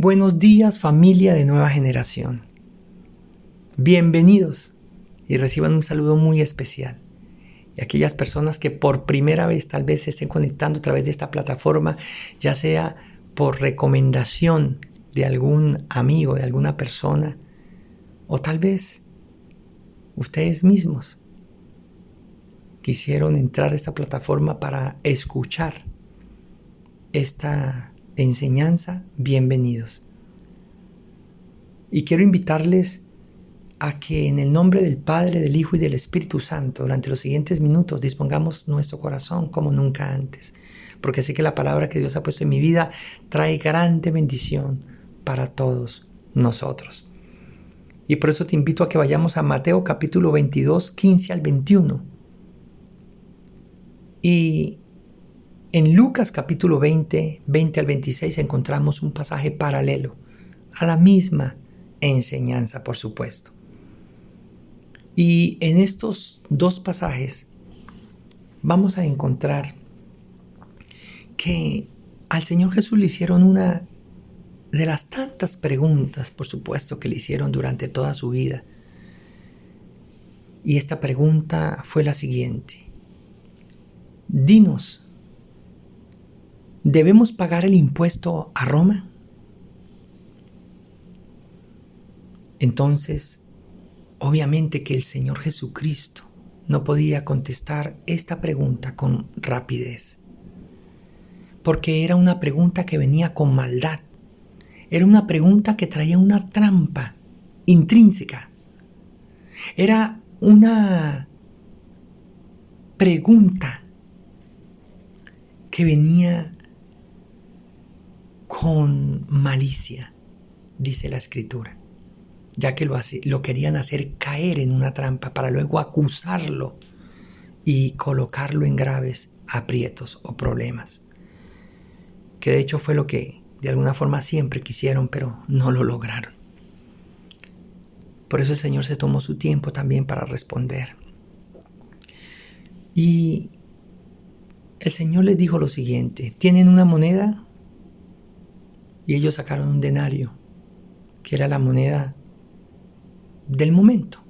buenos días, familia de Nueva Generación. Bienvenidos y reciban un saludo muy especial. Y aquellas personas que por primera vez tal vez se estén conectando a través de esta plataforma, ya sea por recomendación de algún amigo, de alguna persona, o tal vez ustedes mismos quisieron entrar a esta plataforma para escuchar esta enseñanza, bienvenidos. Y quiero invitarles a que en el nombre del Padre, del Hijo y del Espíritu Santo, durante los siguientes minutos dispongamos nuestro corazón como nunca antes, porque sé que la palabra que Dios ha puesto en mi vida trae grande bendición para todos nosotros. Y por eso te invito a que vayamos a Mateo capítulo 22, 15 al 21. Y en Lucas capítulo 20, 20 al 26 encontramos un pasaje paralelo a la misma enseñanza, por supuesto. Y en estos dos pasajes vamos a encontrar que al Señor Jesús le hicieron una de las tantas preguntas, por supuesto, que le hicieron durante toda su vida. Y esta pregunta fue la siguiente: dinos, ¿debemos pagar el impuesto a Roma? Entonces, obviamente que el Señor Jesucristo no podía contestar esta pregunta con rapidez, porque era una pregunta que venía con maldad. Era una pregunta que traía una trampa intrínseca. Era una pregunta que venía con malicia, dice la Escritura, ya que lo querían hacer caer en una trampa para luego acusarlo y colocarlo en graves aprietos o problemas, que de hecho fue lo que de alguna forma siempre quisieron, pero no lo lograron. Por eso el Señor se tomó su tiempo también para responder. Y el Señor les dijo lo siguiente: ¿tienen una moneda? Y ellos sacaron un denario, que era la moneda del momento.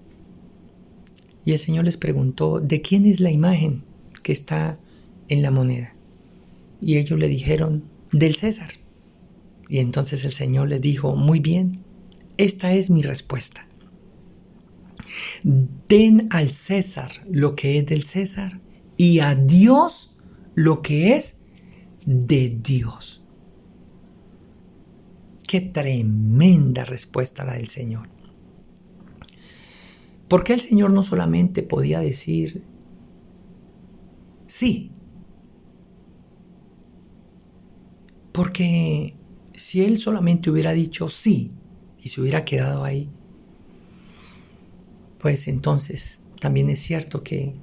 Y el Señor les preguntó: ¿de quién es la imagen que está en la moneda? Y ellos le dijeron: del César. Y entonces el Señor les dijo: muy bien, esta es mi respuesta. Den al César lo que es del César y a Dios lo que es de Dios. Qué tremenda respuesta la del Señor. Porque el Señor no solamente podía decir sí, porque si Él solamente hubiera dicho sí y se hubiera quedado ahí, pues entonces también es cierto que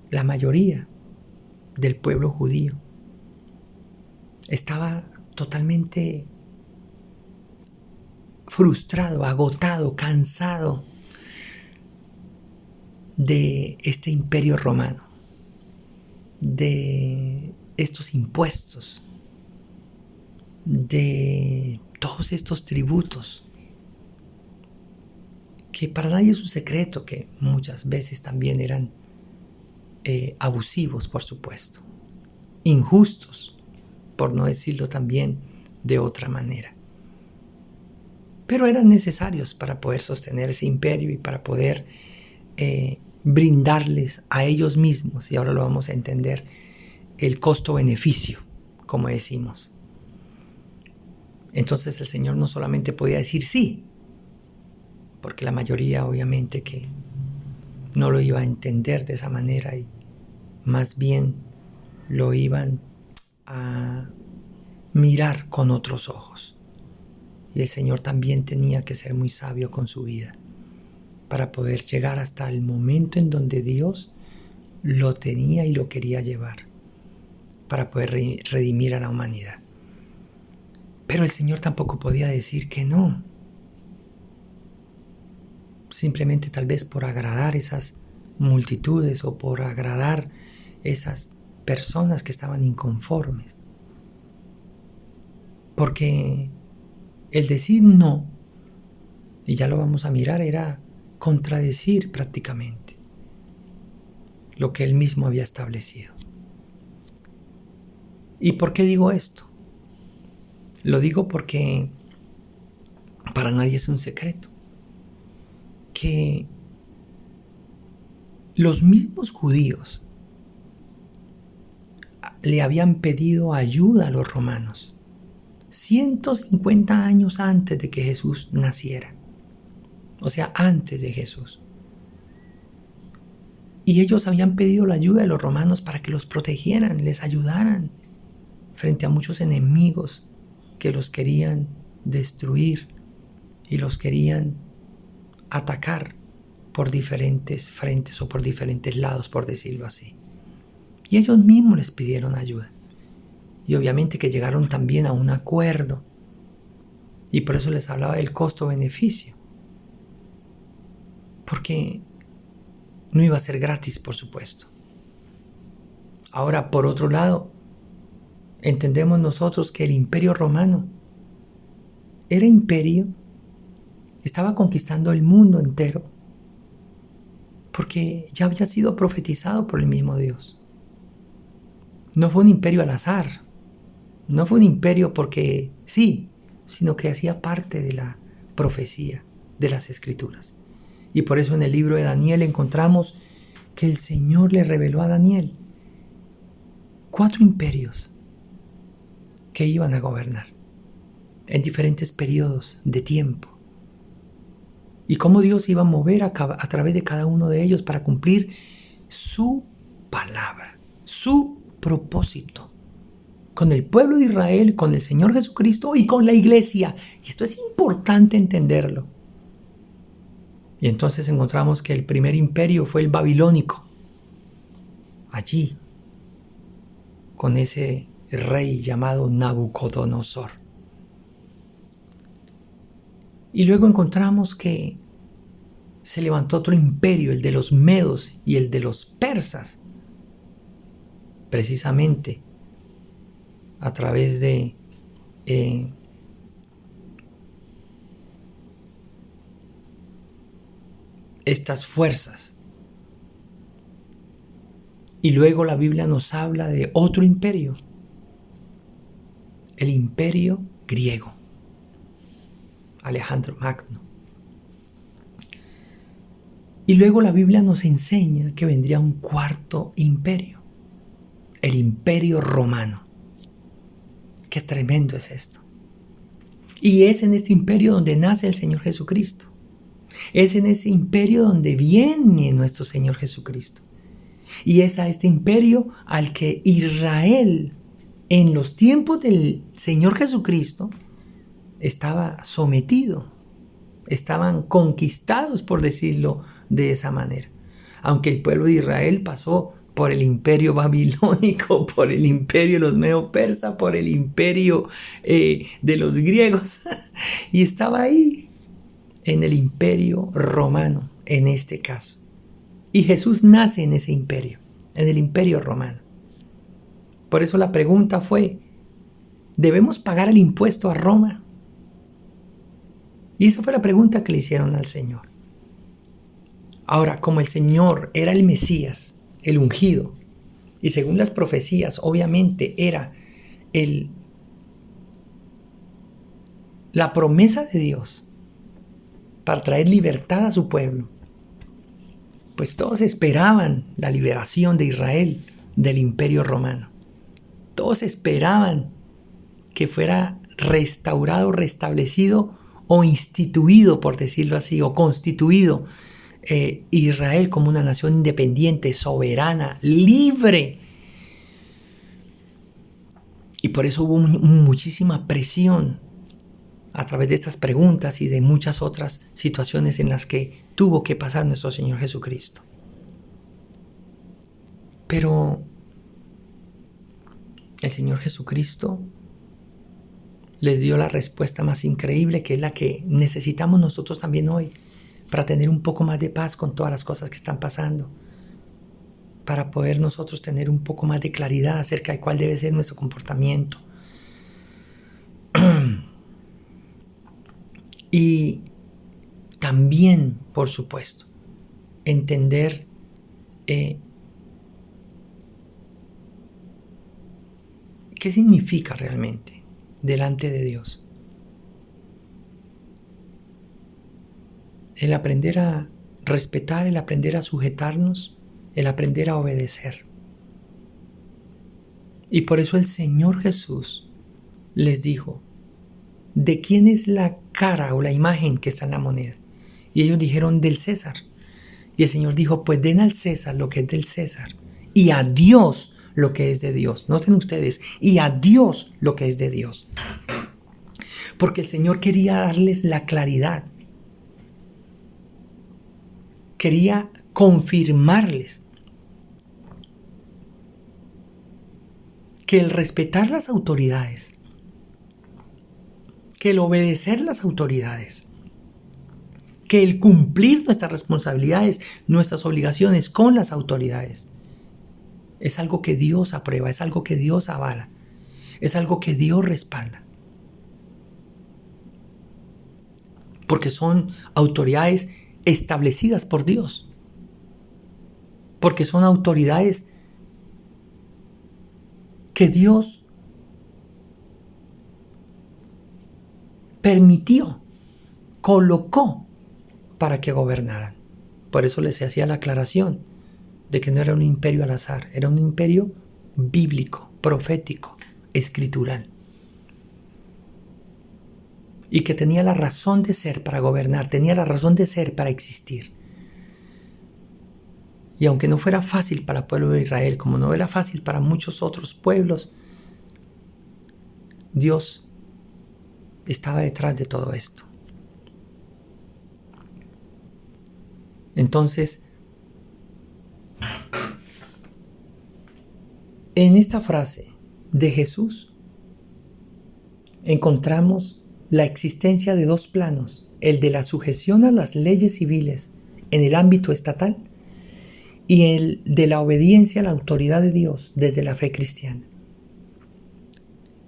la mayoría del pueblo judío estaba totalmente frustrado, agotado, cansado de este imperio romano, de estos impuestos, de todos estos tributos, que para nadie es un secreto que muchas veces también eran abusivos, por supuesto, injustos, por no decirlo también de otra manera. Pero eran necesarios para poder sostener ese imperio y para poder brindarles a ellos mismos, y ahora lo vamos a entender, el costo-beneficio, como decimos. Entonces el Señor no solamente podía decir sí, porque la mayoría obviamente que no lo iba a entender de esa manera y más bien lo iban a mirar con otros ojos. Y el Señor también tenía que ser muy sabio con su vida para poder llegar hasta el momento en donde Dios lo tenía y lo quería llevar, para poder redimir a la humanidad. Pero el Señor tampoco podía decir que no, simplemente tal vez por agradar esas multitudes o por agradar esas personas que estaban inconformes. Porque El decir no, y ya lo vamos a mirar, era contradecir prácticamente lo que él mismo había establecido. ¿Y por qué digo esto? Lo digo porque para nadie es un secreto que los mismos judíos le habían pedido ayuda a los romanos 150 años antes de que Jesús naciera. O sea, antes de Jesús. Y ellos habían pedido la ayuda de los romanos para que los protegieran, les ayudaran frente a muchos enemigos que los querían destruir y los querían atacar por diferentes frentes o por diferentes lados, por decirlo así. Y ellos mismos les pidieron ayuda. Y obviamente que llegaron también a un acuerdo. Y por eso les hablaba del costo-beneficio. Porque no iba a ser gratis, por supuesto. Ahora, por otro lado, entendemos nosotros que el Imperio Romano era imperio, estaba conquistando el mundo entero, porque ya había sido profetizado por el mismo Dios. No fue un imperio al azar, no fue un imperio porque sí, sino que hacía parte de la profecía de las Escrituras. Y por eso en el libro de Daniel encontramos que el Señor le reveló a Daniel 4 imperios que iban a gobernar en diferentes periodos de tiempo. Y cómo Dios iba a mover a través de cada uno de ellos para cumplir su palabra, su propósito, con el pueblo de Israel, con el Señor Jesucristo y con la iglesia. Y esto es importante entenderlo. Y entonces encontramos que el primer imperio fue el babilónico. Allí, con ese rey llamado Nabucodonosor. Y luego encontramos que se levantó otro imperio, el de los medos y el de los persas, precisamente a través de estas fuerzas. Y luego la Biblia nos habla de otro imperio, el imperio griego, Alejandro Magno. Y luego la Biblia nos enseña que vendría un cuarto imperio, el imperio romano. Qué tremendo es esto. Y es en este imperio donde nace el Señor Jesucristo. Es en ese imperio donde viene nuestro Señor Jesucristo. Y es a este imperio al que Israel, en los tiempos del Señor Jesucristo, estaba sometido. Estaban conquistados, por decirlo de esa manera. Aunque el pueblo de Israel pasó por el imperio babilónico, por el imperio de los medo-persas, por el imperio de los griegos. Y estaba ahí, en el imperio romano, en este caso. Y Jesús nace en ese imperio, en el imperio romano. Por eso la pregunta fue, ¿debemos pagar el impuesto a Roma? Y esa fue la pregunta que le hicieron al Señor. Ahora, como el Señor era el Mesías, el ungido, y según las profecías, obviamente era la promesa de Dios para traer libertad a su pueblo, pues todos esperaban la liberación de Israel del imperio romano. Todos esperaban que fuera restaurado, restablecido o instituido, por decirlo así, o constituido Israel como una nación independiente, soberana, libre. Y por eso hubo muchísima presión a través de estas preguntas y de muchas otras situaciones en las que tuvo que pasar nuestro Señor Jesucristo. Pero el Señor Jesucristo les dio la respuesta más increíble, que es la que necesitamos nosotros también hoy, para tener un poco más de paz con todas las cosas que están pasando, para poder nosotros tener un poco más de claridad acerca de cuál debe ser nuestro comportamiento. Y también, por supuesto, entender qué significa realmente delante de Dios. El aprender a respetar, el aprender a sujetarnos, el aprender a obedecer. Y por eso el Señor Jesús les dijo, ¿de quién es la cara o la imagen que está en la moneda? Y ellos dijeron, del César. Y el Señor dijo, pues den al César lo que es del César y a Dios lo que es de Dios. Noten ustedes, y a Dios lo que es de Dios. Porque el Señor quería darles la claridad. Quería confirmarles que el respetar las autoridades, que el obedecer las autoridades, que el cumplir nuestras responsabilidades, nuestras obligaciones con las autoridades, es algo que Dios aprueba, es algo que Dios avala, es algo que Dios respalda. Porque son autoridades establecidas por Dios. Porque son autoridades que Dios permitió, colocó para que gobernaran. Por eso les hacía la aclaración de que no era un imperio al azar, era un imperio bíblico, profético, escritural. Y que tenía la razón de ser para gobernar, tenía la razón de ser para existir. Y aunque no fuera fácil para el pueblo de Israel, como no era fácil para muchos otros pueblos, Dios estaba detrás de todo esto. Entonces, en esta frase de Jesús encontramos la existencia de dos planos, el de la sujeción a las leyes civiles en el ámbito estatal y el de la obediencia a la autoridad de Dios desde la fe cristiana.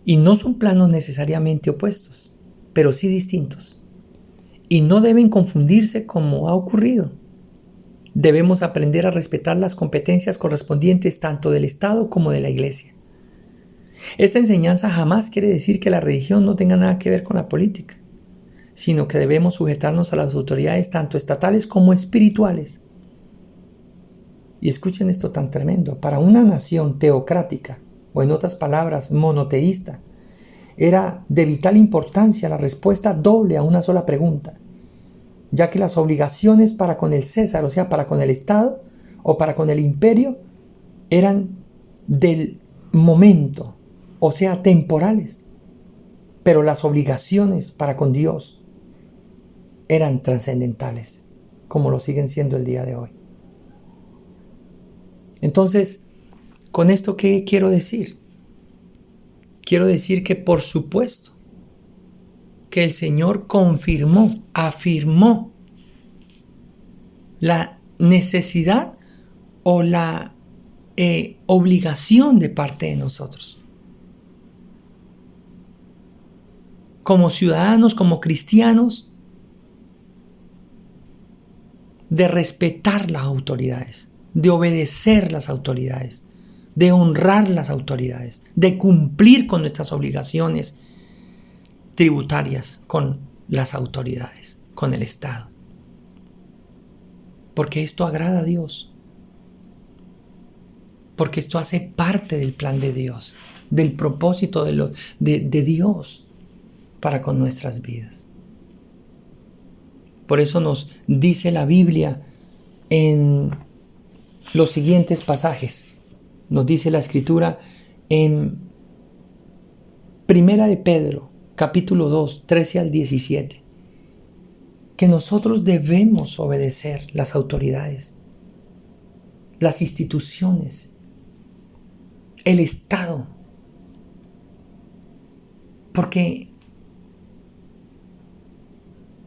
Y no son planos necesariamente opuestos, pero sí distintos. Y no deben confundirse como ha ocurrido. Debemos aprender a respetar las competencias correspondientes tanto del Estado como de la Iglesia. Esta enseñanza jamás quiere decir que la religión no tenga nada que ver con la política, sino que debemos sujetarnos a las autoridades tanto estatales como espirituales. Y escuchen esto tan tremendo, para una nación teocrática, o en otras palabras, monoteísta, era de vital importancia la respuesta doble a una sola pregunta, ya que las obligaciones para con el César, o sea, para con el Estado o para con el imperio, eran del momento, o sea, temporales, pero las obligaciones para con Dios eran trascendentales, como lo siguen siendo el día de hoy. Entonces, ¿con esto qué quiero decir? Quiero decir que por supuesto que el Señor confirmó, afirmó la necesidad o la obligación de parte de nosotros. Como ciudadanos, como cristianos, de respetar las autoridades, de obedecer las autoridades, de honrar las autoridades, de cumplir con nuestras obligaciones tributarias con las autoridades, con el Estado. Porque esto agrada a Dios. Porque esto hace parte del plan de Dios, del propósito de Dios para con nuestras vidas. Por eso nos dice la Biblia en los siguientes pasajes. Nos dice la Escritura en Primera de Pedro, capítulo 2, 13 al 17, que nosotros debemos obedecer las autoridades, las instituciones, el Estado, porque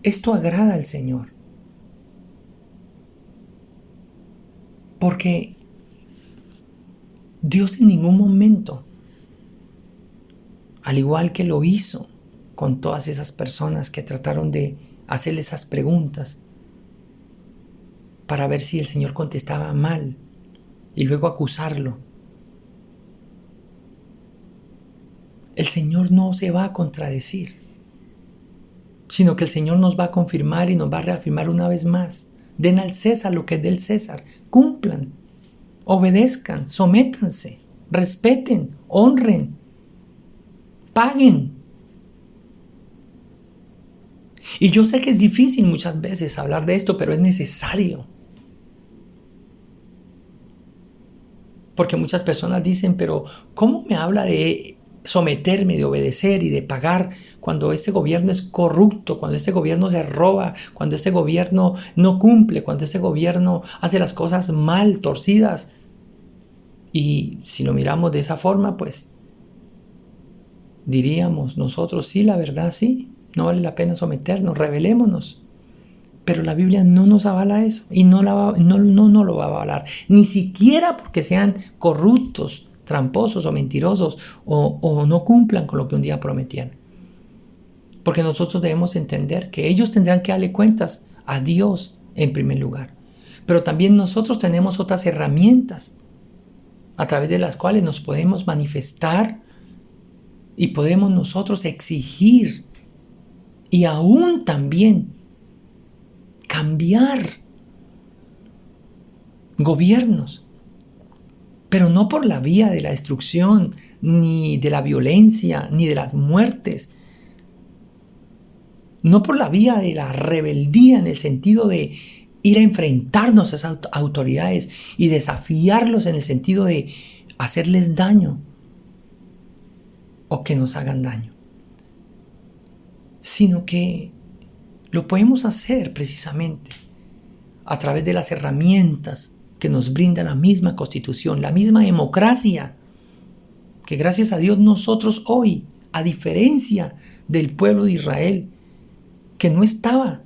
esto agrada al Señor, porque Dios en ningún momento, al igual que lo hizo con todas esas personas que trataron de hacerle esas preguntas para ver si el Señor contestaba mal y luego acusarlo. El Señor no se va a contradecir, sino que el Señor nos va a confirmar y nos va a reafirmar una vez más. Den al César lo que es del César. Cumplan, obedezcan, sométanse, respeten, honren, paguen. Y yo sé que es difícil muchas veces hablar de esto, pero es necesario. Porque muchas personas dicen, pero ¿cómo me habla de someterme, de obedecer y de pagar cuando este gobierno es corrupto, cuando este gobierno se roba, cuando este gobierno no cumple, cuando este gobierno hace las cosas mal, torcidas? Y si lo miramos de esa forma, pues diríamos nosotros, sí, la verdad, sí, no vale la pena someternos, rebelémonos. Pero la Biblia no nos avala eso y no lo va a avalar, ni siquiera porque sean corruptos, tramposos o mentirosos o no cumplan con lo que un día prometieron. Porque nosotros debemos entender que ellos tendrán que darle cuentas a Dios en primer lugar. Pero también nosotros tenemos otras herramientas a través de las cuales nos podemos manifestar y podemos nosotros exigir y aún también cambiar gobiernos, pero no por la vía de la destrucción, ni de la violencia, ni de las muertes, no por la vía de la rebeldía en el sentido de ir a enfrentarnos a esas autoridades y desafiarlos en el sentido de hacerles daño o que nos hagan daño, sino que lo podemos hacer precisamente a través de las herramientas que nos brinda la misma Constitución, la misma democracia, que gracias a Dios nosotros hoy, a diferencia del pueblo de Israel, que no estaba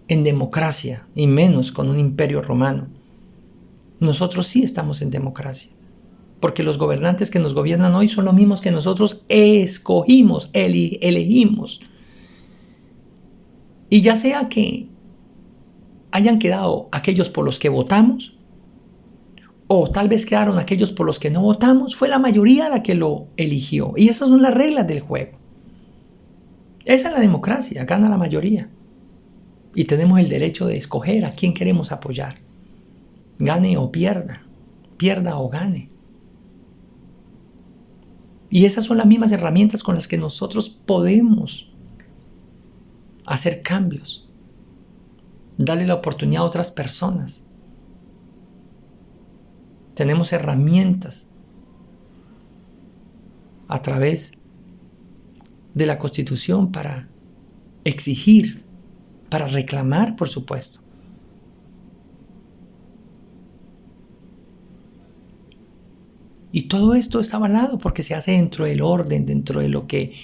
en democracia, y menos con un imperio romano, nosotros sí estamos en democracia, porque los gobernantes que nos gobiernan hoy son los mismos que nosotros escogimos, elegimos. Y ya sea que hayan quedado aquellos por los que votamos, o tal vez quedaron aquellos por los que no votamos, fue la mayoría la que lo eligió. Y esas son las reglas del juego. Esa es la democracia, gana la mayoría. Y tenemos el derecho de escoger a quién queremos apoyar. Gane o pierda, pierda o gane. Y esas son las mismas herramientas con las que nosotros podemos hacer cambios, darle la oportunidad a otras personas. Tenemos herramientas a través de la Constitución para exigir, para reclamar, por supuesto. Y todo esto está avalado porque se hace dentro del orden, dentro de lo que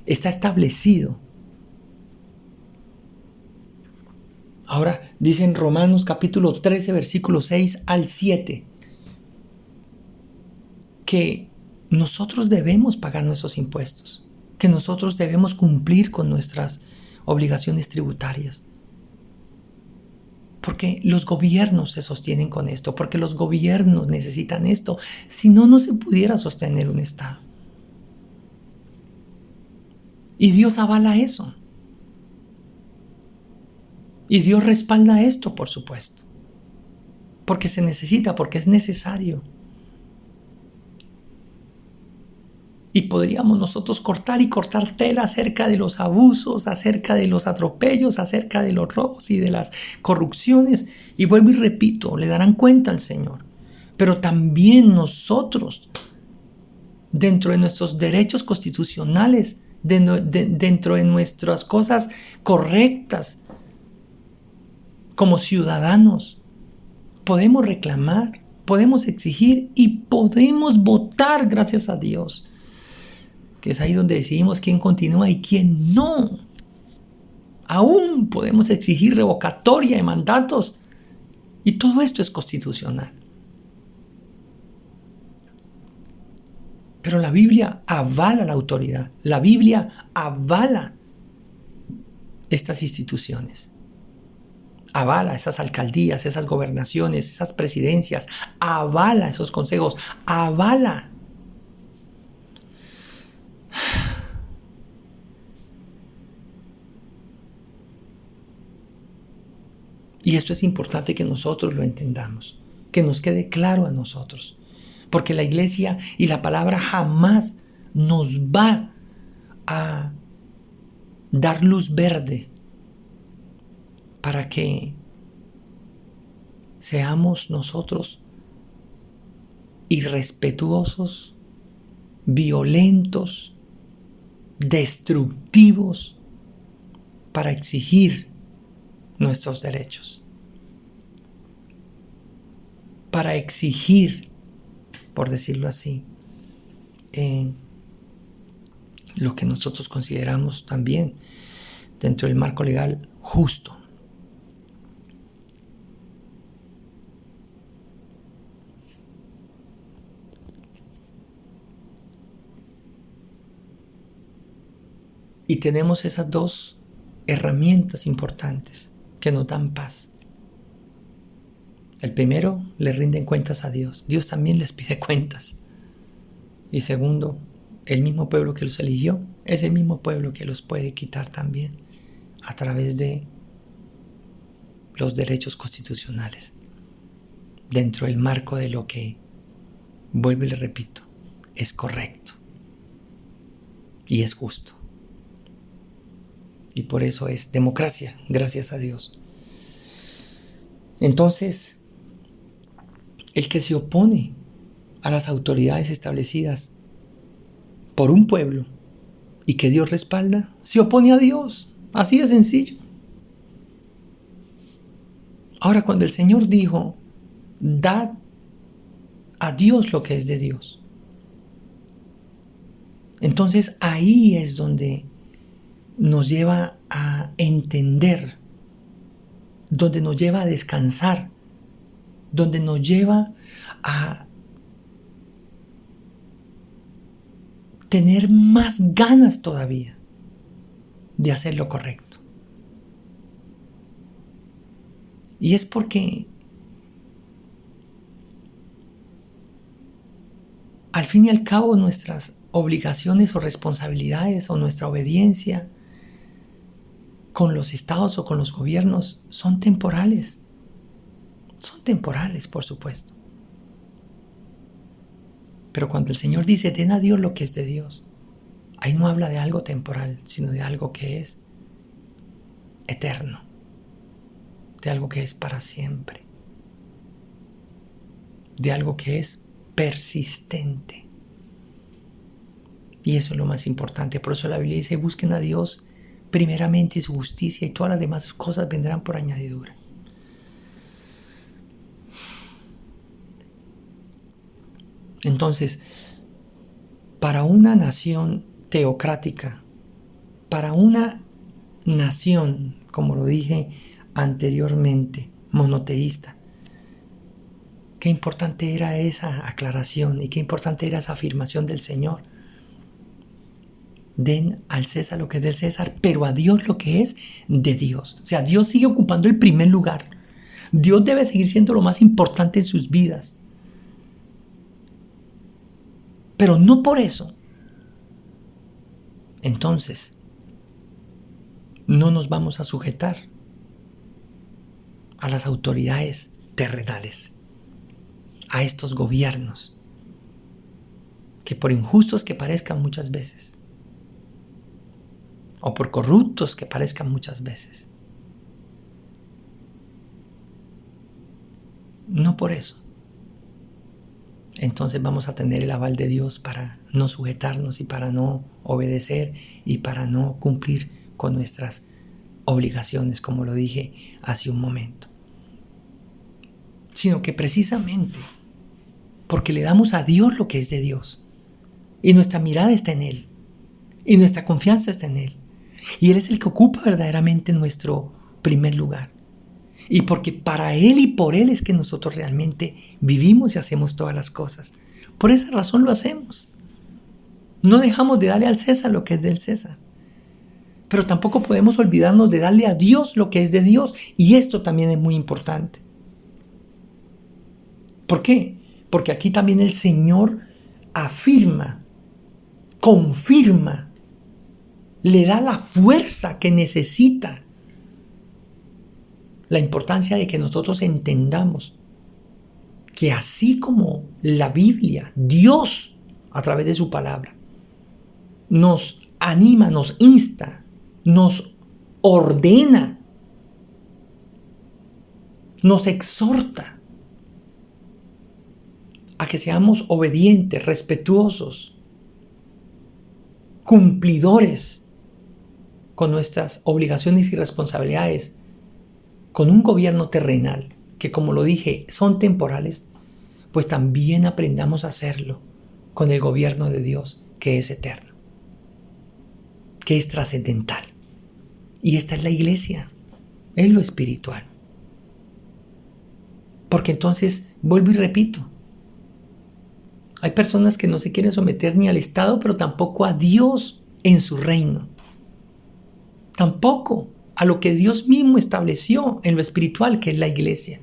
está establecido. Ahora dice en Romanos capítulo 13, versículo 6 al 7, que nosotros debemos pagar nuestros impuestos, que nosotros debemos cumplir con nuestras obligaciones tributarias. Porque los gobiernos se sostienen con esto, porque los gobiernos necesitan esto, si no, no se pudiera sostener un Estado. Y Dios avala eso. Y Dios respalda esto, por supuesto, porque se necesita, porque es necesario. Y podríamos nosotros cortar y cortar tela acerca de los abusos, acerca de los atropellos, acerca de los robos y de las corrupciones. Y vuelvo y repito, le darán cuenta al Señor. Pero también nosotros, dentro de nuestros derechos constitucionales, dentro de nuestras cosas correctas, como ciudadanos, podemos reclamar, podemos exigir y podemos votar, gracias a Dios. Que es ahí donde decidimos quién continúa y quién no. Aún podemos exigir revocatoria de mandatos. Y todo esto es constitucional. Pero la Biblia avala la autoridad. La Biblia avala estas instituciones. Avala esas alcaldías, esas gobernaciones, esas presidencias. Avala esos consejos. Avala. Y esto es importante que nosotros lo entendamos, que nos quede claro a nosotros. Porque la iglesia y la palabra jamás nos va a dar luz verde para que seamos nosotros irrespetuosos, violentos, destructivos para exigir nuestros derechos, para exigir, por decirlo así, lo que nosotros consideramos también dentro del marco legal justo. Y tenemos esas dos herramientas importantes que nos dan paz. El primero, le rinden cuentas a Dios. Dios también les pide cuentas. Y segundo, el mismo pueblo que los eligió es el mismo pueblo que los puede quitar también a través de los derechos constitucionales, dentro del marco de lo que, vuelvo y le repito, es correcto y es justo. Y por eso es democracia, gracias a Dios. Entonces, el que se opone a las autoridades establecidas por un pueblo y que Dios respalda, se opone a Dios. Así de sencillo. Ahora, cuando el Señor dijo, dad a Dios lo que es de Dios, entonces ahí es donde nos lleva a entender, donde nos lleva a descansar, donde nos lleva a tener más ganas todavía de hacer lo correcto. Y es porque al fin y al cabo nuestras obligaciones o responsabilidades o nuestra obediencia con los estados o con los gobiernos son temporales. Son temporales, por supuesto. Pero cuando el Señor dice, den a Dios lo que es de Dios, ahí no habla de algo temporal, sino de algo que es eterno, de algo que es para siempre, de algo que es persistente. Y eso es lo más importante. Por eso la Biblia dice, busquen a Dios primeramente y su justicia, y todas las demás cosas vendrán por añadidura. Entonces, para una nación teocrática, para una nación, como lo dije anteriormente, monoteísta, qué importante era esa aclaración y qué importante era esa afirmación del Señor. Den al César lo que es del César, pero a Dios lo que es de Dios. O sea, Dios sigue ocupando el primer lugar. Dios debe seguir siendo lo más importante en sus vidas. Pero no por eso, entonces, no nos vamos a sujetar a las autoridades terrenales, a estos gobiernos, que por injustos que parezcan muchas veces, o por corruptos que parezcan muchas veces, no por eso. Entonces vamos a tener el aval de Dios para no sujetarnos y para no obedecer y para no cumplir con nuestras obligaciones, como lo dije hace un momento. Sino que precisamente porque le damos a Dios lo que es de Dios y nuestra mirada está en Él y nuestra confianza está en Él y Él es el que ocupa verdaderamente nuestro primer lugar. Y porque para Él y por Él es que nosotros realmente vivimos y hacemos todas las cosas. Por esa razón lo hacemos. No dejamos de darle al César lo que es del César. Pero tampoco podemos olvidarnos de darle a Dios lo que es de Dios. Y esto también es muy importante. ¿Por qué? Porque aquí también el Señor afirma, confirma, le da la fuerza que necesita. La importancia de que nosotros entendamos que así como la Biblia, Dios, a través de su palabra, nos anima, nos insta, nos ordena, nos exhorta a que seamos obedientes, respetuosos, cumplidores con nuestras obligaciones y responsabilidades, con un gobierno terrenal, que como lo dije, son temporales, pues también aprendamos a hacerlo con el gobierno de Dios, que es eterno, que es trascendental. Y esta es la iglesia, es lo espiritual. Porque entonces, vuelvo y repito, hay personas que no se quieren someter ni al Estado, pero tampoco a Dios en su reino. Tampoco a lo que Dios mismo estableció en lo espiritual, que es la iglesia.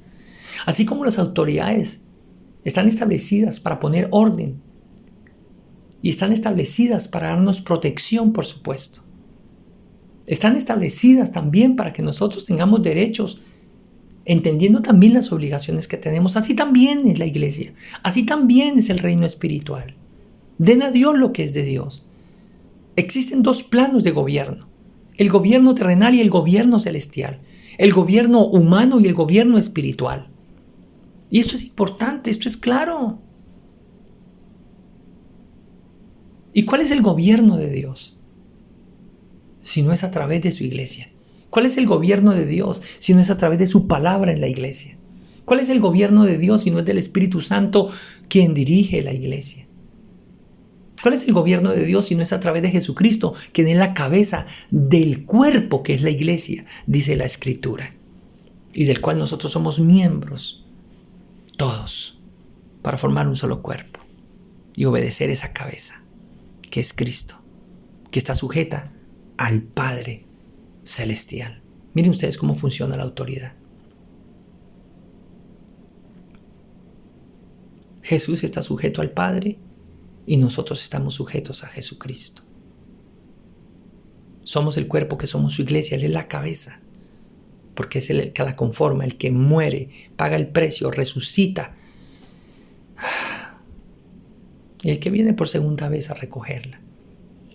Así como las autoridades están establecidas para poner orden y están establecidas para darnos protección, por supuesto. Están establecidas también para que nosotros tengamos derechos, entendiendo también las obligaciones que tenemos. Así también es la iglesia. Así también es el reino espiritual. Den a Dios lo que es de Dios. Existen dos planos de gobierno: el gobierno terrenal y el gobierno celestial. El gobierno humano y el gobierno espiritual. Y esto es importante, esto es claro. ¿Y cuál es el gobierno de Dios? Si no es a través de su iglesia. ¿Cuál es el gobierno de Dios si no es a través de su palabra en la iglesia? ¿Cuál es el gobierno de Dios si no es del Espíritu Santo quien dirige la iglesia? ¿Cuál es el gobierno de Dios si no es a través de Jesucristo, quien es la cabeza del cuerpo que es la iglesia, dice la Escritura, y del cual nosotros somos miembros, todos, para formar un solo cuerpo y obedecer esa cabeza, que es Cristo, que está sujeta al Padre Celestial. Miren ustedes cómo funciona la autoridad. Jesús está sujeto al Padre y nosotros estamos sujetos a Jesucristo. Somos el cuerpo que somos su iglesia, Él es la cabeza, porque es el que la conforma, el que muere, paga el precio, resucita, y el que viene por segunda vez a recogerla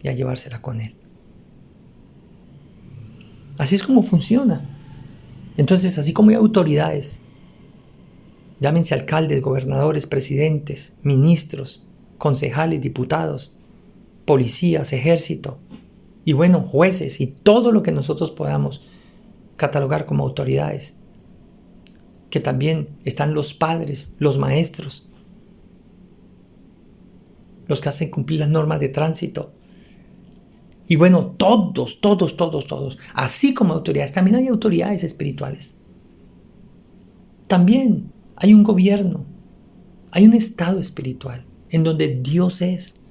y a llevársela con Él. Así es como funciona. Entonces, así como hay autoridades, llámense alcaldes, gobernadores, presidentes, ministros, concejales, diputados, policías, ejército, y bueno, jueces y todo lo que nosotros podamos catalogar como autoridades, que también están los padres, los maestros, los que hacen cumplir las normas de tránsito. Y bueno, todos, así como autoridades, también hay autoridades espirituales. También hay un gobierno, hay un estado espiritual en donde Dios es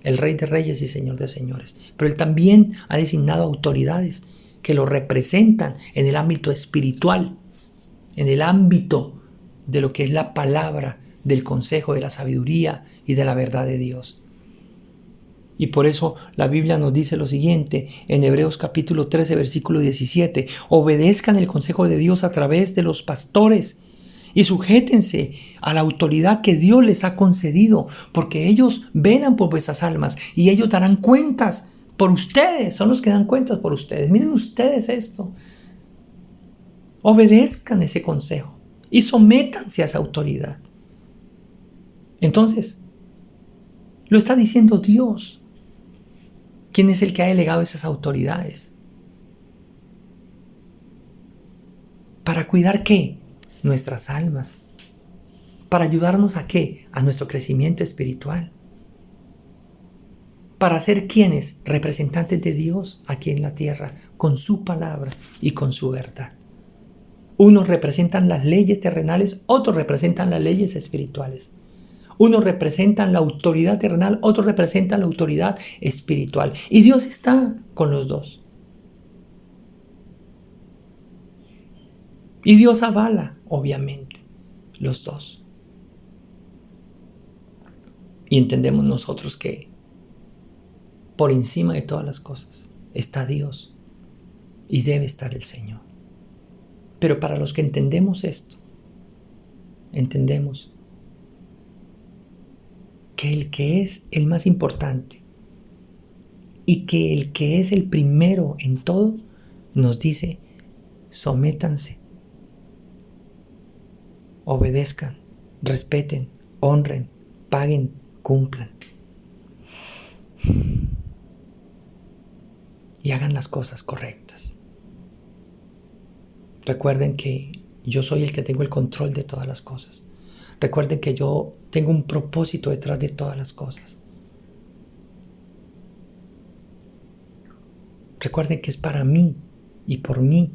el Rey de Reyes y Señor de Señores. Pero Él también ha designado autoridades que lo representan en el ámbito espiritual, en el ámbito de lo que es la palabra, del consejo, de la sabiduría y de la verdad de Dios. Y por eso la Biblia nos dice lo siguiente en Hebreos capítulo 13, versículo 17. Obedezcan el consejo de Dios a través de los pastores y sujétense a la autoridad que Dios les ha concedido, porque ellos velan por vuestras almas y ellos darán cuentas por ustedes. Son los que dan cuentas por ustedes. Miren ustedes esto. Obedezcan ese consejo y sométanse a esa autoridad. Entonces, lo está diciendo Dios. ¿Quién es el que ha delegado esas autoridades? ¿Para cuidar qué? Nuestras almas. ¿Para ayudarnos a qué? A nuestro crecimiento espiritual. ¿Para ser quienes? Representantes de Dios aquí en la tierra, con su palabra y con su verdad. Unos representan las leyes terrenales, otros representan las leyes espirituales. Unos representan la autoridad terrenal, otros representan la autoridad espiritual. Y Dios está con los dos. Y Dios avala, obviamente, los dos. Y entendemos nosotros que por encima de todas las cosas está Dios y debe estar el Señor. Pero para los que entendemos esto, entendemos que el que es el más importante y que el que es el primero en todo nos dice: sométanse, obedezcan, respeten, honren, paguen, cumplan y hagan las cosas correctas. Recuerden que yo soy el que tengo el control de todas las cosas. Recuerden que yo tengo un propósito detrás de todas las cosas. Recuerden que es para mí y por mí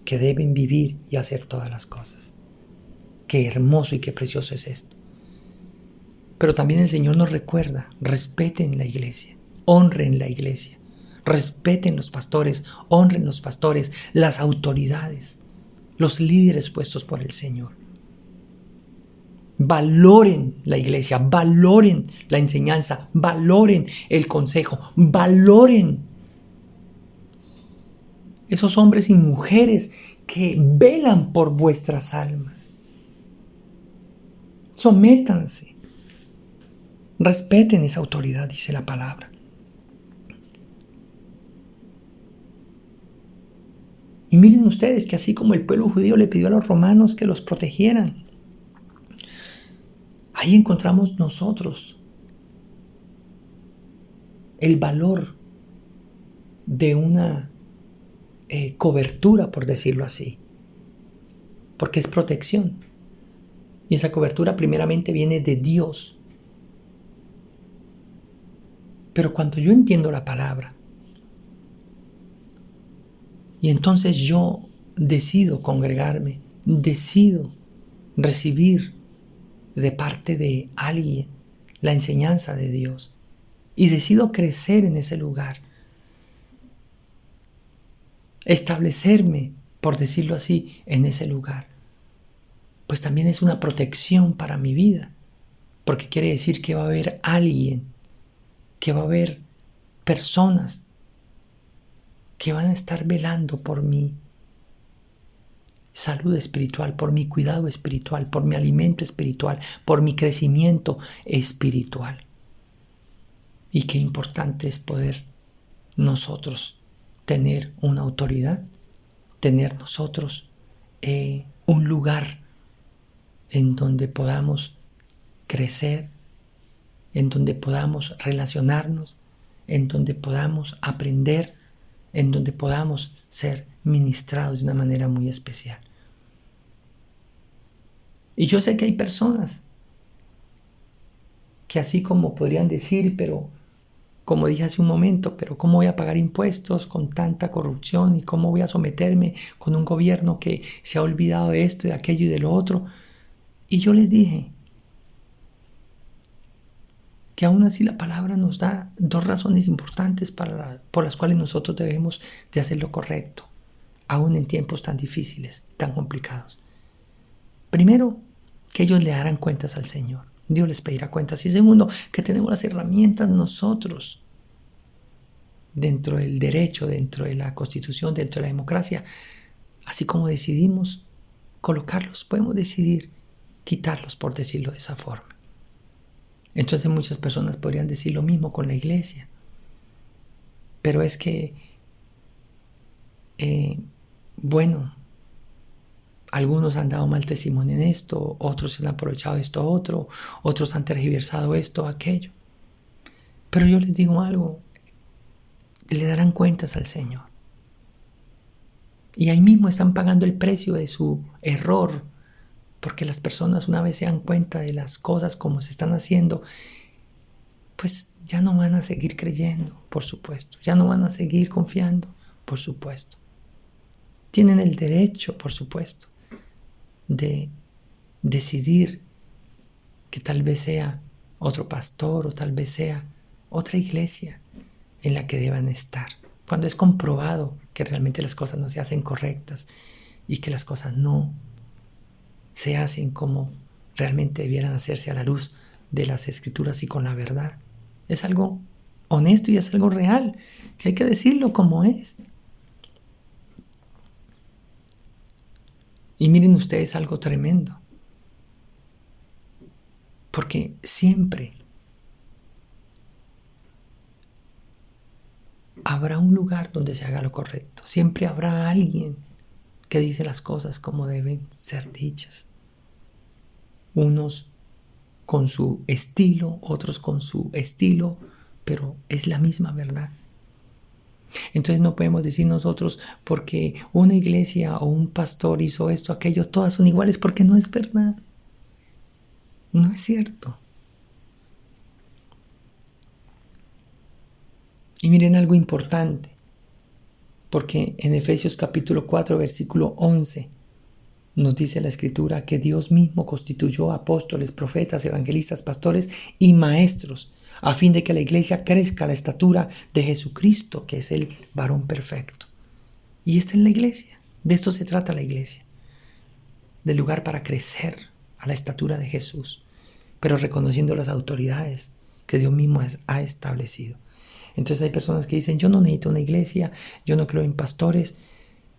que deben vivir y hacer todas las cosas. Qué hermoso y qué precioso es esto. Pero también el Señor nos recuerda: respeten la iglesia, honren la iglesia, respeten los pastores, honren los pastores, las autoridades, los líderes puestos por el Señor. Valoren la iglesia, valoren la enseñanza, valoren el consejo, valoren esos hombres y mujeres que velan por vuestras almas. Sométanse, respeten esa autoridad, dice la palabra. Y miren ustedes que así como el pueblo judío le pidió a los romanos que los protegieran, ahí encontramos nosotros el valor de una cobertura, por decirlo así, porque es protección. Y esa cobertura primeramente viene de Dios. Pero cuando yo entiendo la palabra, y entonces yo decido congregarme, decido recibir de parte de alguien la enseñanza de Dios, y decido crecer en ese lugar, establecerme, por decirlo así, en ese lugar, pues también es una protección para mi vida, porque quiere decir que va a haber alguien, que va a haber personas que van a estar velando por mi salud espiritual, por mi cuidado espiritual, por mi alimento espiritual, por mi crecimiento espiritual. Y qué importante es poder nosotros tener una autoridad, tener nosotros un lugar en donde podamos crecer, en donde podamos relacionarnos, en donde podamos aprender, en donde podamos ser ministrados de una manera muy especial. Y yo sé que hay personas que así como podrían decir, pero como dije hace un momento, pero ¿cómo voy a pagar impuestos con tanta corrupción? ¿Y cómo voy a someterme con un gobierno que se ha olvidado de esto, de aquello y de lo otro? Y yo les dije que aún así la palabra nos da dos razones importantes por las cuales nosotros debemos de hacer lo correcto, aún en tiempos tan difíciles, tan complicados. Primero, que ellos le darán cuentas al Señor. Dios les pedirá cuentas. Y segundo, que tenemos las herramientas nosotros, dentro del derecho, dentro de la Constitución, dentro de la democracia, así como decidimos colocarlos, podemos decidir quitarlos, por decirlo de esa forma. Entonces muchas personas podrían decir lo mismo con la iglesia. Pero es que, algunos han dado mal testimonio en esto, otros se han aprovechado de esto otro, otros han tergiversado esto o aquello. Pero yo les digo algo, le darán cuentas al Señor. Y ahí mismo están pagando el precio de su error, porque las personas, una vez se dan cuenta de las cosas como se están haciendo, pues ya no van a seguir creyendo, por supuesto. Ya no van a seguir confiando, por supuesto. Tienen el derecho, por supuesto, de decidir que tal vez sea otro pastor o tal vez sea otra iglesia en la que deban estar. Cuando es comprobado que realmente las cosas no se hacen correctas y que las cosas no se hacen como realmente debieran hacerse a la luz de las escrituras y con la verdad. Es algo honesto y es algo real, que hay que decirlo como es. Y miren ustedes algo tremendo, porque siempre habrá un lugar donde se haga lo correcto, siempre habrá alguien que dice las cosas como deben ser dichas. Unos con su estilo, otros con su estilo, pero es la misma verdad. Entonces no podemos decir nosotros porque una iglesia o un pastor hizo esto, aquello, todas son iguales, porque no es verdad. No es cierto. Y miren algo importante, porque en Efesios capítulo 4, versículo 11, nos dice la escritura que Dios mismo constituyó apóstoles, profetas, evangelistas, pastores y maestros, a fin de que la iglesia crezca a la estatura de Jesucristo, que es el varón perfecto. Y esta es la iglesia. De esto se trata la iglesia. Del lugar para crecer a la estatura de Jesús, pero reconociendo las autoridades que Dios mismo ha establecido. Entonces hay personas que dicen, yo no necesito una iglesia, yo no creo en pastores,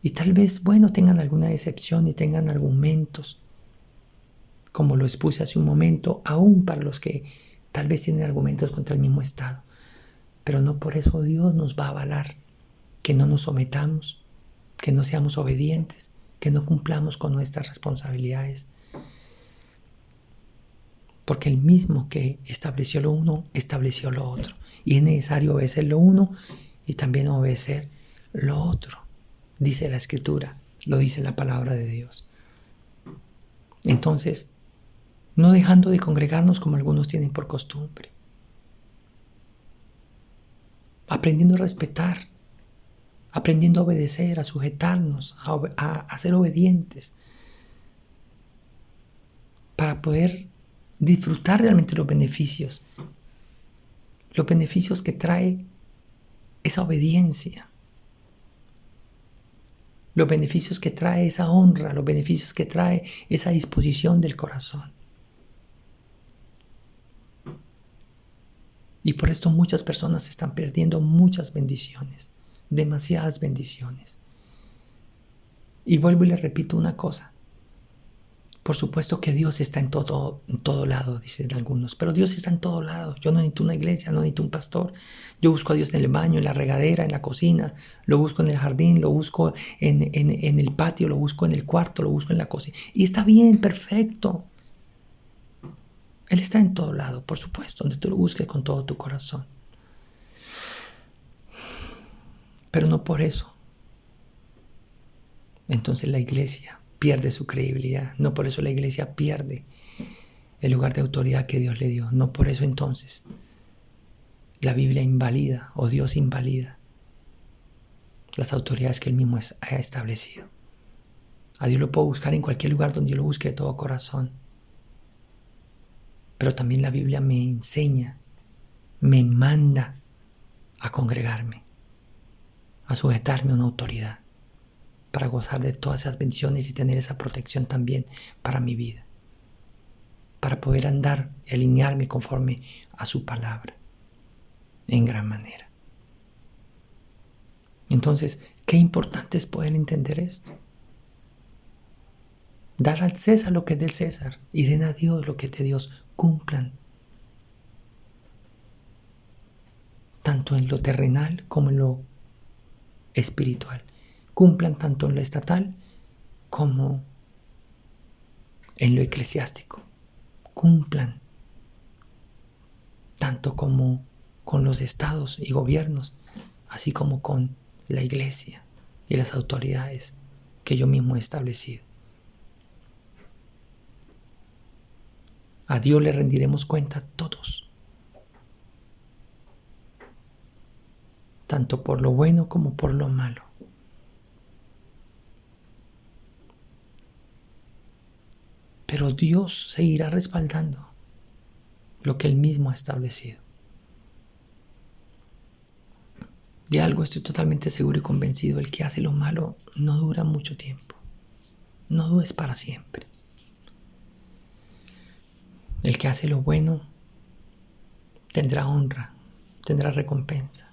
y tal vez, bueno, tengan alguna decepción y tengan argumentos, como lo expuse hace un momento, aún para los que tal vez tienen argumentos contra el mismo Estado. Pero no por eso Dios nos va a avalar que no nos sometamos, que no seamos obedientes, que no cumplamos con nuestras responsabilidades. Porque el mismo que estableció lo uno, estableció lo otro. Y es necesario obedecer lo uno y también obedecer lo otro. Dice la Escritura, lo dice la palabra de Dios. Entonces, no dejando de congregarnos como algunos tienen por costumbre. Aprendiendo a respetar, aprendiendo a obedecer, a sujetarnos, a ser obedientes, para poder disfrutar realmente los beneficios que trae esa obediencia, los beneficios que trae esa honra, los beneficios que trae esa disposición del corazón. Y por esto muchas personas están perdiendo muchas bendiciones, demasiadas bendiciones. Y vuelvo y les repito una cosa. Por supuesto que Dios está en todo lado, dicen algunos, pero Dios está en todo lado. Yo no necesito una iglesia, no necesito un pastor. Yo busco a Dios en el baño, en la regadera, en la cocina, lo busco en el jardín, lo busco en el patio, lo busco en el cuarto, lo busco en la cocina. Y está bien, perfecto. Él está en todo lado, por supuesto, donde tú lo busques con todo tu corazón. Pero no por eso. Entonces la iglesia pierde su credibilidad. No por eso la iglesia pierde el lugar de autoridad que Dios le dio. No por eso entonces la Biblia invalida o Dios invalida las autoridades que Él mismo ha establecido. A Dios lo puedo buscar en cualquier lugar donde yo lo busque de todo corazón. Pero también la Biblia me enseña, me manda a congregarme, a sujetarme a una autoridad, para gozar de todas esas bendiciones y tener esa protección también para mi vida, para poder andar y alinearme conforme a su palabra en gran manera. Entonces, qué importante es poder entender esto. Dar al César lo que es del César y den a Dios lo que es de Dios. Cumplan. Tanto en lo terrenal como en lo espiritual. Cumplan tanto en lo estatal como en lo eclesiástico. Cumplan tanto como con los estados y gobiernos, así como con la iglesia y las autoridades que yo mismo he establecido. A Dios le rendiremos cuenta todos, tanto por lo bueno como por lo malo. Pero Dios seguirá respaldando lo que Él mismo ha establecido. De algo estoy totalmente seguro y convencido: el que hace lo malo no dura mucho tiempo, no es para siempre. El que hace lo bueno tendrá honra, tendrá recompensa,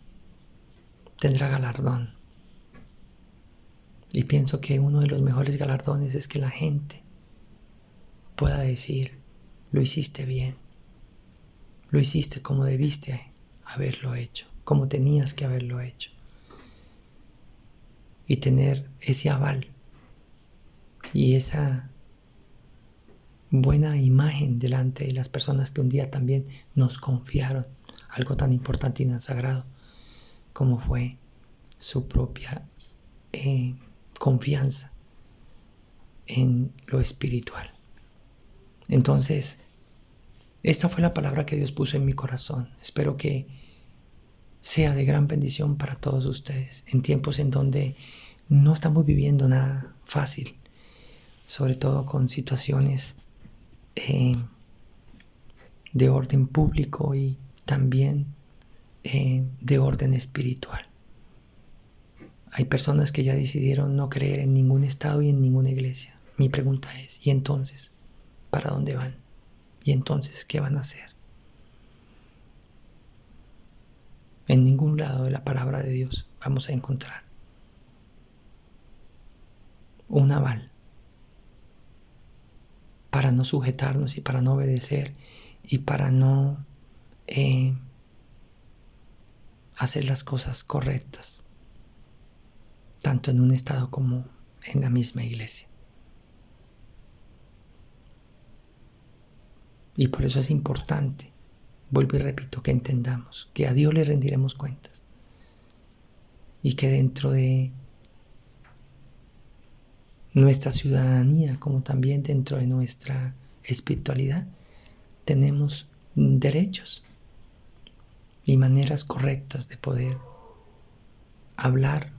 tendrá galardón. Y pienso que uno de los mejores galardones es que la gente pueda decir: lo hiciste bien, lo hiciste como debiste haberlo hecho, como tenías que haberlo hecho. Y tener ese aval y esa buena imagen delante de las personas que un día también nos confiaron algo tan importante y tan sagrado como fue su propia confianza en lo espiritual. Entonces, esta fue la palabra que Dios puso en mi corazón. Espero que sea de gran bendición para todos ustedes en tiempos en donde no estamos viviendo nada fácil, sobre todo con situaciones de orden público y también de orden espiritual. Hay personas que ya decidieron no creer en ningún estado y en ninguna iglesia. Mi pregunta es: ¿y entonces para dónde van? ¿Y entonces qué van a hacer? En ningún lado de la palabra de Dios vamos a encontrar un aval para no sujetarnos y para no obedecer y para no hacer las cosas correctas, tanto en un estado como en la misma iglesia. Y por eso es importante, vuelvo y repito, que entendamos que a Dios le rendiremos cuentas y que dentro de nuestra ciudadanía, como también dentro de nuestra espiritualidad, tenemos derechos y maneras correctas de poder hablar,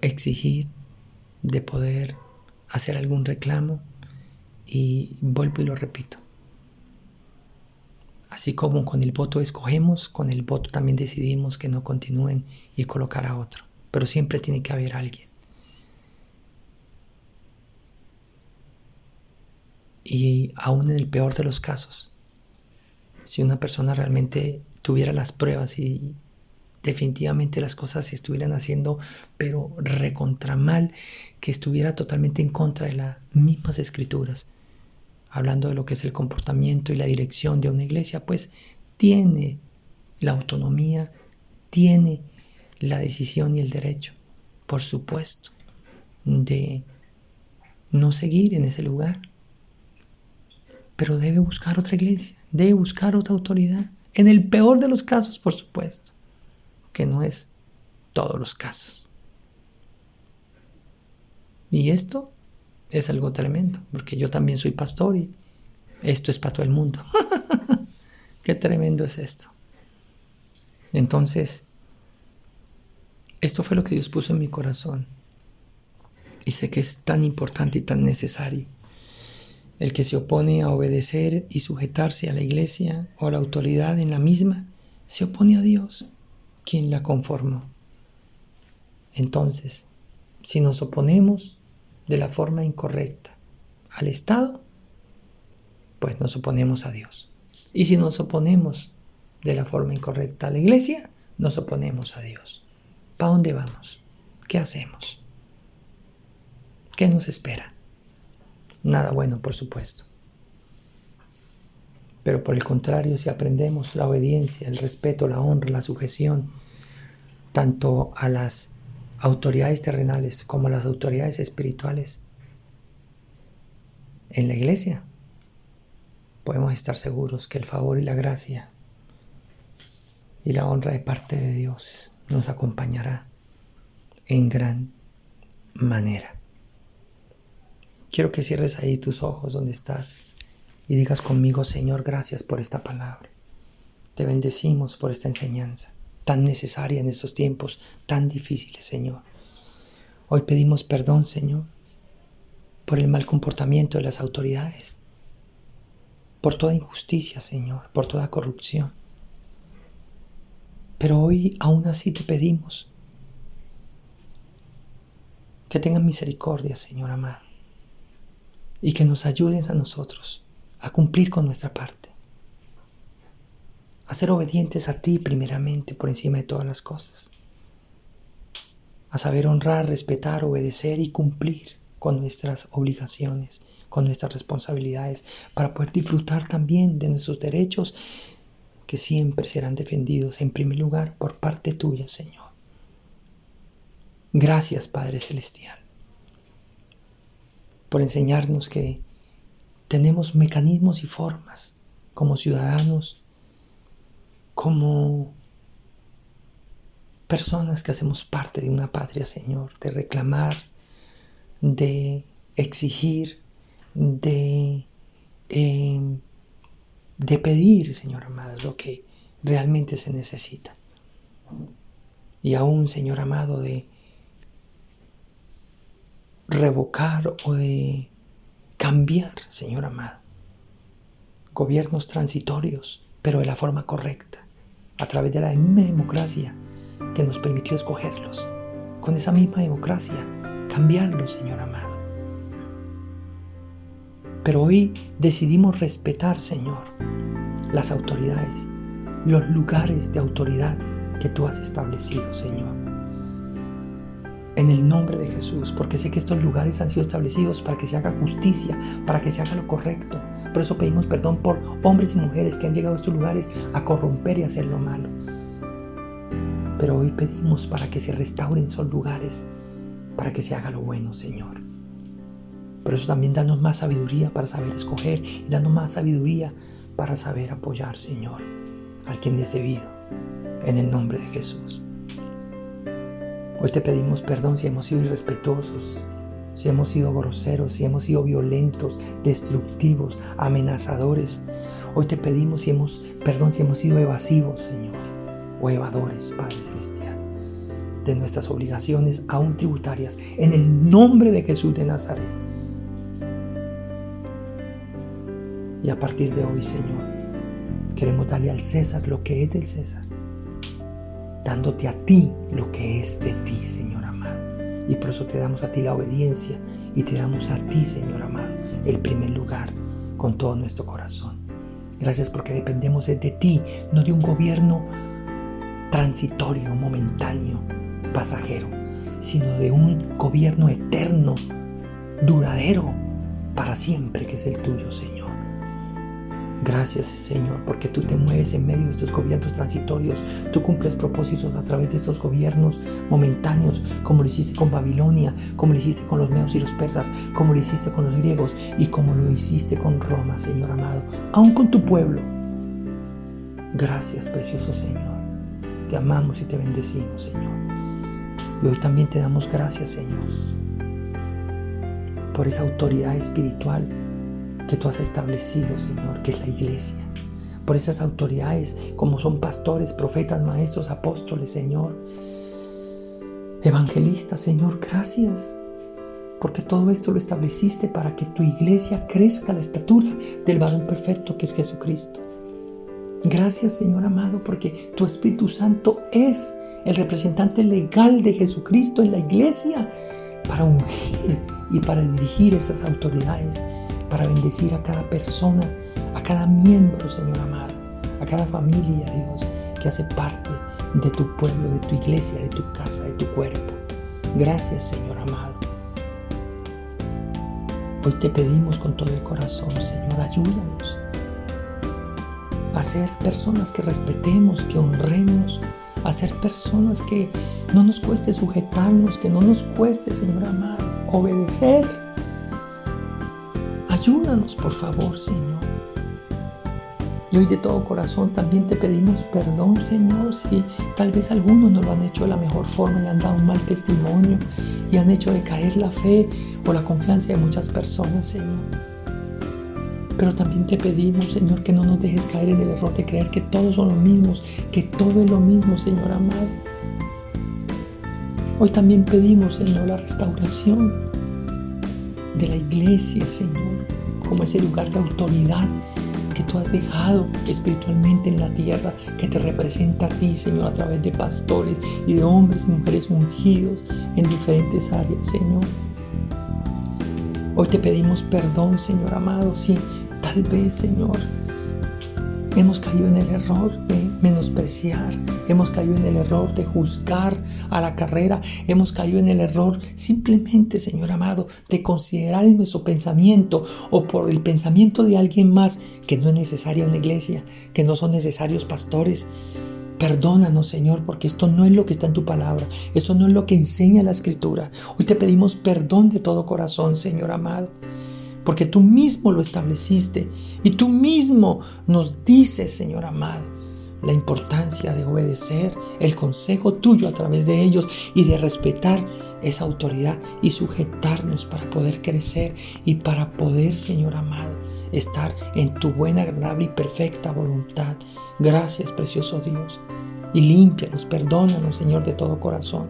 exigir, de poder hacer algún reclamo. Y vuelvo y lo repito: así como con el voto escogemos, con el voto también decidimos que no continúen y colocar a otro. Pero siempre tiene que haber alguien. Y aún en el peor de los casos, si una persona realmente tuviera las pruebas y definitivamente las cosas se estuvieran haciendo pero recontra mal, que estuviera totalmente en contra de las mismas escrituras, hablando de lo que es el comportamiento y la dirección de una iglesia, pues tiene la autonomía, tiene la decisión y el derecho, por supuesto, de no seguir en ese lugar. Pero debe buscar otra iglesia, debe buscar otra autoridad. En el peor de los casos, por supuesto, que no es todos los casos. Y esto es algo tremendo, porque yo también soy pastor y esto es para todo el mundo. Qué tremendo es esto. Entonces, esto fue lo que Dios puso en mi corazón. Y sé que es tan importante y tan necesario. El que se opone a obedecer y sujetarse a la iglesia o a la autoridad en la misma, se opone a Dios, quien la conformó. Entonces, si nos oponemos de la forma incorrecta al Estado, pues nos oponemos a Dios. Y si nos oponemos de la forma incorrecta a la iglesia, nos oponemos a Dios. ¿Para dónde vamos? ¿Qué hacemos? ¿Qué nos espera? Nada bueno, por supuesto. Pero por el contrario, si aprendemos la obediencia, el respeto, la honra, la sujeción, tanto a las autoridades terrenales como a las autoridades espirituales en la iglesia, podemos estar seguros que el favor y la gracia y la honra de parte de Dios nos acompañará en gran manera. Quiero que cierres ahí tus ojos donde estás y digas conmigo: Señor, gracias por esta palabra. Te bendecimos por esta enseñanza tan necesaria en estos tiempos tan difíciles, Señor. Hoy pedimos perdón, Señor, por el mal comportamiento de las autoridades. por toda injusticia, Señor, por toda corrupción. Pero hoy aún así te pedimos que tengan misericordia, Señor amado, y que nos ayudes a nosotros a cumplir con nuestra parte, a ser obedientes a ti primeramente por encima de todas las cosas, a saber honrar, respetar, obedecer y cumplir con nuestras obligaciones, con nuestras responsabilidades, para poder disfrutar también de nuestros derechos que siempre serán defendidos en primer lugar por parte tuya, Señor. Gracias, Padre Celestial, por enseñarnos que tenemos mecanismos y formas como ciudadanos, como personas que hacemos parte de una patria, Señor, de reclamar, de exigir, de pedir, Señor amado, lo que realmente se necesita. Y aún, Señor amado, de revocar o de cambiar, Señor amado, gobiernos transitorios, pero de la forma correcta, a través de la misma democracia que nos permitió escogerlos. Con esa misma democracia, cambiarlos, Señor amado. Pero hoy decidimos respetar, Señor, las autoridades, los lugares de autoridad que tú has establecido, Señor. En el nombre de Jesús, porque sé que estos lugares han sido establecidos para que se haga justicia, para que se haga lo correcto. Por eso pedimos perdón por hombres y mujeres que han llegado a estos lugares a corromper y hacer lo malo. Pero hoy pedimos para que se restauren esos lugares, para que se haga lo bueno, Señor. Por eso también danos más sabiduría para saber escoger y danos más sabiduría para saber apoyar, Señor, al quien es debido, en el nombre de Jesús. Hoy te pedimos perdón si hemos sido irrespetuosos, si hemos sido groseros, si hemos sido violentos, destructivos, amenazadores. Hoy te pedimos perdón si hemos sido evasivos, Señor, o evadores, Padre Celestial, de nuestras obligaciones aún tributarias, en el nombre de Jesús de Nazaret. Y a partir de hoy, Señor, queremos darle al César lo que es del César, dándote a ti lo que es de ti, Señor amado. Y por eso te damos a ti la obediencia y te damos a ti, Señor amado, el primer lugar con todo nuestro corazón. Gracias porque dependemos de ti, no de un gobierno transitorio, momentáneo, pasajero, sino de un gobierno eterno, duradero, para siempre, que es el tuyo, Señor. Gracias, Señor, porque tú te mueves en medio de estos gobiernos transitorios. Tú cumples propósitos a través de estos gobiernos momentáneos, como lo hiciste con Babilonia, como lo hiciste con los medos y los persas, como lo hiciste con los griegos y como lo hiciste con Roma, Señor amado, aún con tu pueblo. Gracias, precioso Señor. Te amamos y te bendecimos, Señor. Y hoy también te damos gracias, Señor, por esa autoridad espiritual que tú has establecido, Señor, que es la iglesia. Por esas autoridades como son pastores, profetas, maestros, apóstoles, Señor, evangelistas, Señor, gracias. Porque todo esto lo estableciste para que tu iglesia crezca a la estatura del varón perfecto que es Jesucristo. Gracias, Señor amado, porque tu Espíritu Santo es el representante legal de Jesucristo en la iglesia para ungir y para dirigir esas autoridades, para bendecir a cada persona, a cada miembro, Señor amado, a cada familia, Dios, que hace parte de tu pueblo, de tu iglesia, de tu casa, de tu cuerpo. Gracias, Señor amado. Hoy te pedimos con todo el corazón, Señor, ayúdanos a ser personas que respetemos, que honremos, a ser personas que no nos cueste sujetarnos, que no nos cueste, Señor amado, obedecer. Ayúdanos, por favor, Señor. Y hoy de todo corazón también te pedimos perdón, Señor, si tal vez algunos no lo han hecho de la mejor forma y han dado un mal testimonio y han hecho decaer la fe o la confianza de muchas personas, Señor. Pero también te pedimos, Señor, que no nos dejes caer en el error de creer que todos son los mismos, que todo es lo mismo, Señor amado. Hoy también pedimos, Señor, la restauración de la iglesia, Señor, como ese lugar de autoridad tú has dejado espiritualmente en la tierra, que te representa a ti, Señor, a través de pastores y de hombres y mujeres ungidos en diferentes áreas, Señor. Hoy te pedimos perdón, Señor amado, si tal vez, Señor, hemos caído en el error de menospreciar, hemos caído en el error de juzgar a la carrera, hemos caído en el error simplemente, Señor amado, de considerar en nuestro pensamiento o por el pensamiento de alguien más que no es necesaria una iglesia, que no son necesarios pastores. Perdónanos, Señor, porque esto no es lo que está en tu palabra, esto no es lo que enseña la Escritura. Hoy te pedimos perdón de todo corazón, Señor amado, porque tú mismo lo estableciste y tú mismo nos dices, Señor amado, la importancia de obedecer el consejo tuyo a través de ellos y de respetar esa autoridad y sujetarnos para poder crecer y para poder, Señor amado, estar en tu buena, agradable y perfecta voluntad. Gracias, precioso Dios. Y límpianos, perdónanos, Señor, de todo corazón.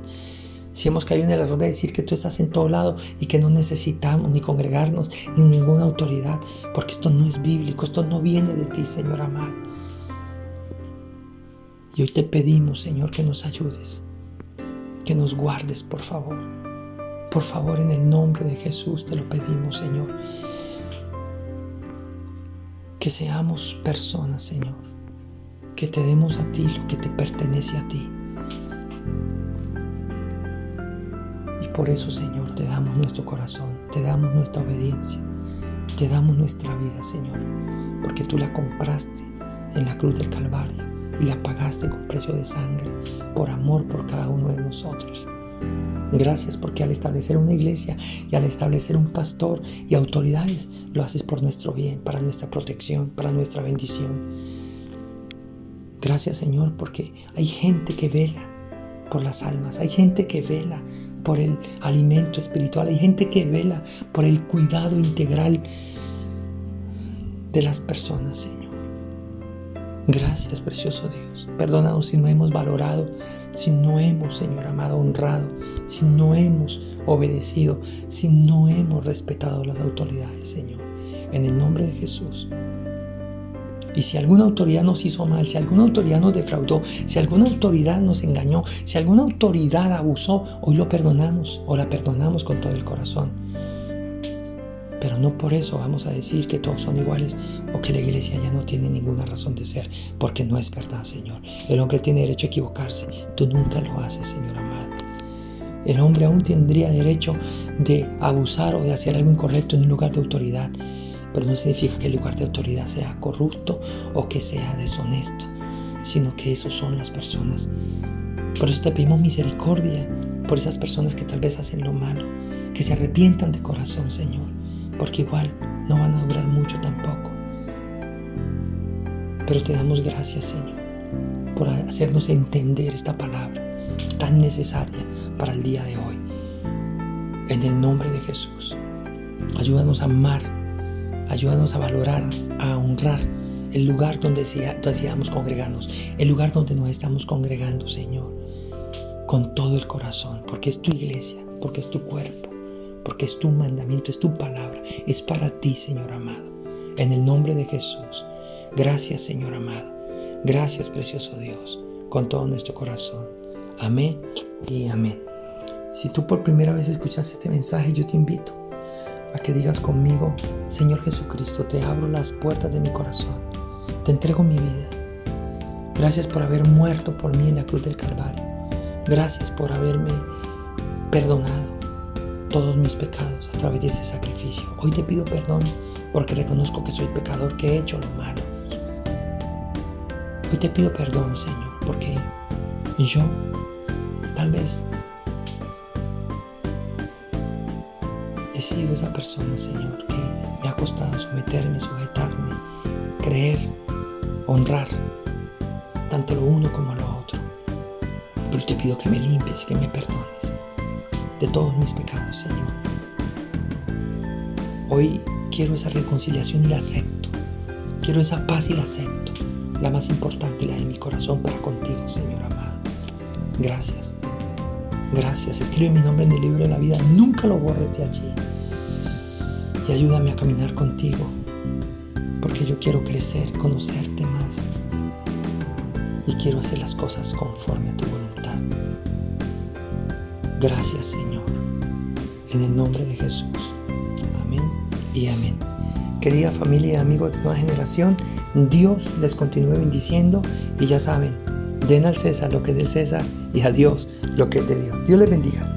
Si hemos caído en el error de decir que tú estás en todo lado y que no necesitamos ni congregarnos ni ninguna autoridad, porque esto no es bíblico, esto no viene de ti, Señor amado. Y hoy te pedimos, Señor, que nos ayudes, que nos guardes, por favor. Por favor, en el nombre de Jesús te lo pedimos, Señor. Que seamos personas, Señor, que te demos a ti lo que te pertenece a ti. Y por eso, Señor, te damos nuestro corazón, te damos nuestra obediencia, te damos nuestra vida, Señor, porque tú la compraste en la cruz del Calvario y la pagaste con precio de sangre, por amor por cada uno de nosotros. Gracias porque al establecer una iglesia y al establecer un pastor y autoridades, lo haces por nuestro bien, para nuestra protección, para nuestra bendición. Gracias, Señor, porque hay gente que vela por las almas, hay gente que vela por el alimento espiritual, hay gente que vela por el cuidado integral de las personas, Señor. Gracias, precioso Dios. Perdónanos si no hemos valorado, si no hemos, Señor amado, honrado, si no hemos obedecido, si no hemos respetado las autoridades, Señor. En el nombre de Jesús. Y si alguna autoridad nos hizo mal, si alguna autoridad nos defraudó, si alguna autoridad nos engañó, si alguna autoridad abusó, hoy lo perdonamos o la perdonamos con todo el corazón. Pero no por eso vamos a decir que todos son iguales o que la iglesia ya no tiene ninguna razón de ser, porque no es verdad, Señor. El hombre tiene derecho a equivocarse, tú nunca lo haces, Señor amado. El hombre aún tendría derecho de abusar o de hacer algo incorrecto en un lugar de autoridad, pero no significa que el lugar de autoridad sea corrupto o que sea deshonesto, sino que esos son las personas. Por eso te pedimos misericordia por esas personas que tal vez hacen lo malo, que se arrepientan de corazón, Señor, porque igual no van a durar mucho tampoco. Pero te damos gracias, Señor, por hacernos entender esta palabra tan necesaria para el día de hoy. En el nombre de Jesús, ayúdanos a amar, ayúdanos a valorar, a honrar el lugar donde deseamos congregarnos, el lugar donde nos estamos congregando, Señor, con todo el corazón, porque es tu iglesia, porque es tu cuerpo, porque es tu mandamiento, es tu palabra, es para ti, Señor amado. En el nombre de Jesús, gracias, Señor amado, gracias, precioso Dios, con todo nuestro corazón. Amén y amén. Si tú por primera vez escuchaste este mensaje, yo te invito a que digas conmigo: Señor Jesucristo, te abro las puertas de mi corazón, te entrego mi vida. Gracias por haber muerto por mí en la cruz del Calvario. Gracias por haberme perdonado todos mis pecados a través de ese sacrificio. Hoy te pido perdón porque reconozco que soy pecador, que he hecho lo malo. Hoy te pido perdón, Señor, porque yo tal vez he sido esa persona, Señor, que me ha costado someterme, sujetarme, creer, honrar, tanto lo uno como lo otro. Pero te pido que me limpies y que me perdones de todos mis pecados, Señor. Hoy quiero esa reconciliación y la acepto. Quiero esa paz y la acepto. La más importante, la de mi corazón para contigo, Señor amado. Gracias. Gracias. Escribe mi nombre en el libro de la vida. Nunca lo borres de allí. Y ayúdame a caminar contigo porque yo quiero crecer, conocerte más y quiero hacer las cosas conforme a tu voluntad. Gracias, Señor, en el nombre de Jesús. Amén y amén. Querida familia y amigos de Nueva Generación, Dios les continúe bendiciendo y ya saben, den al César lo que es de César y a Dios lo que es de Dios. Dios les bendiga.